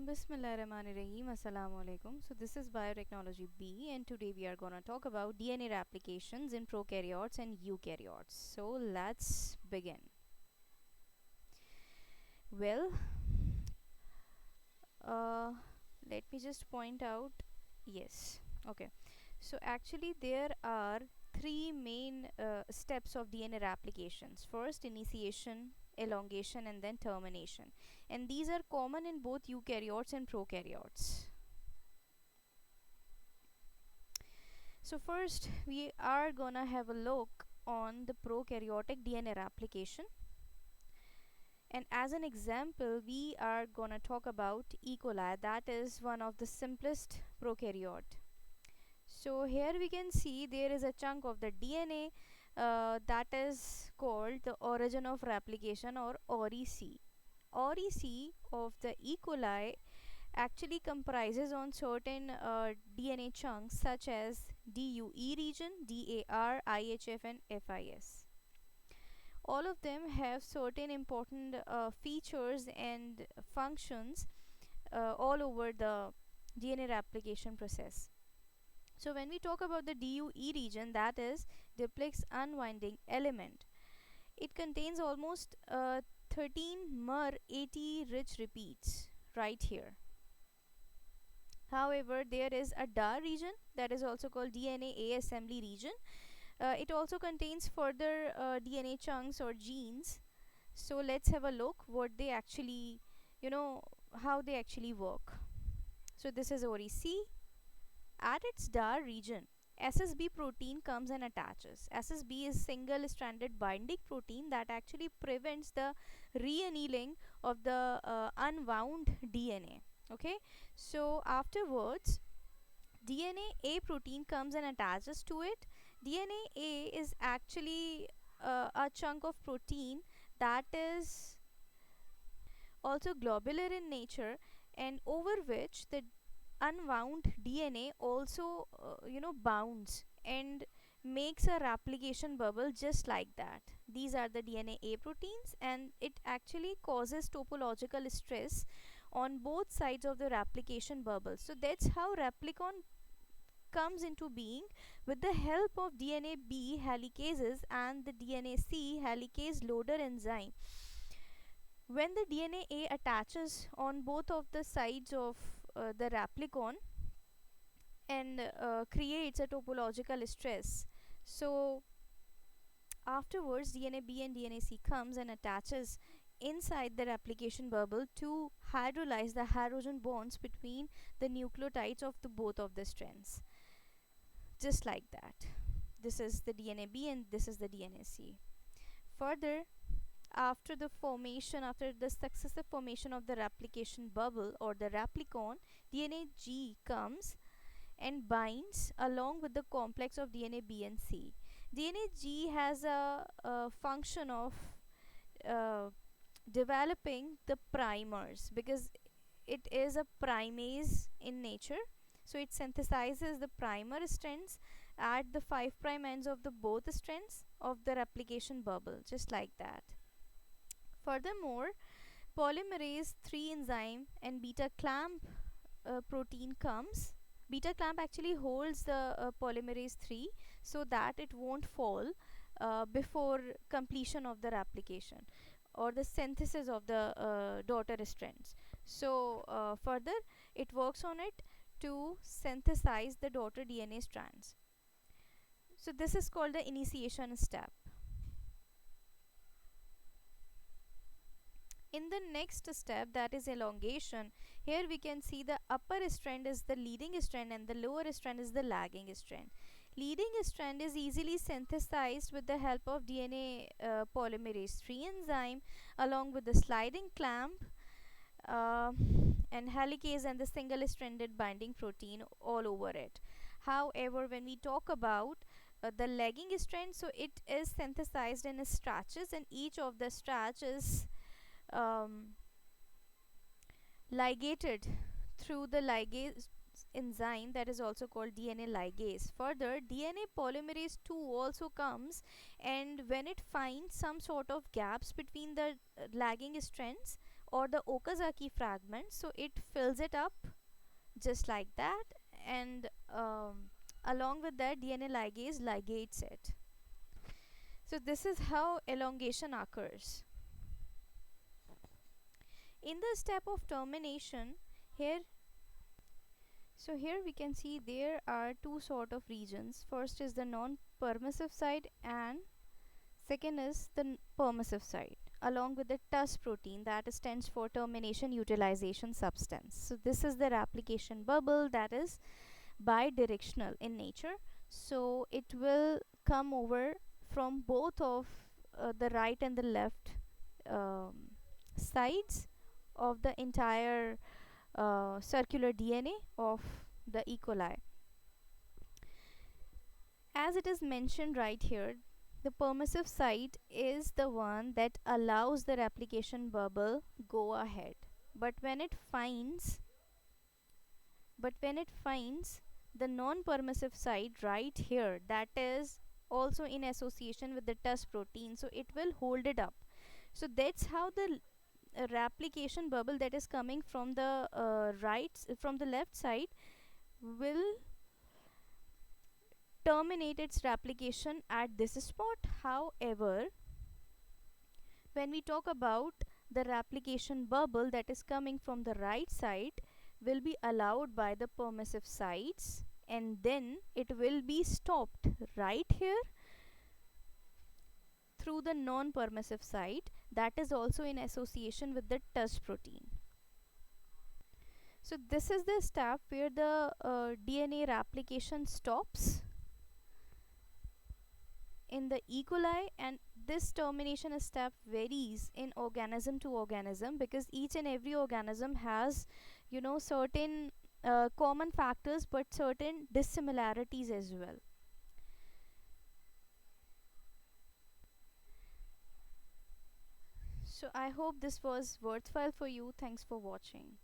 Bismillahirrahmanirrahim. Assalamu alaikum. So this is Biotechnology B, and today we are going to talk about DNA replications in prokaryotes and eukaryotes. So let's begin. Well, uh, let me just point out. Yes. Okay. So actually, there are three main steps of DNA replications. First, initiation, elongation, and then termination. And these are common in both eukaryotes and prokaryotes. So first we are gonna have a look on the prokaryotic DNA replication, and as an example we are gonna talk about E. coli, that is one of the simplest prokaryote. So here we can see there is a chunk of the DNA that is called the origin of replication, or ORIC. ORIC of the E. coli actually comprises on certain DNA chunks such as DUE region, DAR, IHF, and FIS. All of them have certain important features and functions all over the DNA replication process. So when we talk about the DUE region, that is duplex unwinding element, it contains almost 13 MER80 rich repeats right here. However, there is a DAR region, that is also called DNA A assembly region. It also contains further DNA chunks or genes. So let's have a look what they actually, how they actually work. So this is ORIC. At its DAR region, SSB protein comes and attaches. SSB is single stranded binding protein that actually prevents the reannealing of the unwound DNA. Okay, so afterwards DNA A protein comes and attaches to it. DNA A is actually a chunk of protein that is also globular in nature, and over which the unwound DNA also bounds and makes a replication bubble just like that. These are the DNA A proteins, and it actually causes topological stress on both sides of the replication bubble. So that's how replicon comes into being with the help of DNA B helicases and the DNA C helicase loader enzyme. When the DNA A attaches on both of the sides of the replicon and creates a topological stress, so afterwards DNA B and DNA C comes and attaches inside the replication bubble to hydrolyze the hydrogen bonds between the nucleotides of the both of the strands, just like that. This is the DNA B and this is the DNA C. Further, after the successive formation of the replication bubble or the replicon, DNA G comes and binds along with the complex of DNA B and C. DNA G has a function of uh, developing the primers, because it is a primase in nature. So it synthesizes the primer strands at the 5' ends of the both strands of the replication bubble, just like that. Furthermore, polymerase 3 enzyme and beta clamp protein comes. Beta clamp actually holds the polymerase 3 so that it won't fall before completion of the replication or the synthesis of the daughter strands. So further it works on it to synthesize the daughter DNA strands. So this is called the initiation step. In the next step, that is elongation, here we can see the upper strand is the leading strand and the lower strand is the lagging strand. Leading strand is easily synthesized with the help of DNA polymerase 3 enzyme along with the sliding clamp uh, and helicase and the single stranded binding protein all over it. However, when we talk about the lagging strand, so it is synthesized in stretches, and each of the stretch is um, ligated through the ligase enzyme that is also called DNA ligase. Further, DNA polymerase 2 also comes, and when it finds some sort of gaps between the lagging strands or the Okazaki fragment. So it fills it up just like that, and along with that, DNA ligase ligates it. So this is how elongation occurs. In the step of termination, here here we can see there are two sort of regions. First is the non-permissive side, and second is the permissive side, along with the TUS protein that stands for termination utilization substance. So this is the replication bubble that is bidirectional in nature. So it will come over from both of the right and the left um, sides of the entire circular DNA of the E. coli. As it is mentioned right here, the permissive site is the one that allows the replication bubble go ahead. But when it finds the non-permissive site right here, that is also in association with the TUS protein, so it will hold it up. So that's how the replication bubble that is coming from the from the left side will terminate its replication at this spot. However, when we talk about the replication bubble that is coming from the right side will be allowed by the permissive sites, and then it will be stopped right here through the non-permissive site that is also in association with the TUS protein. So this is the step where the DNA replication stops in the E. coli, and this termination step varies in organism to organism because each and every organism has, certain common factors but certain dissimilarities as well. So I hope this was worthwhile for you. Thanks for watching.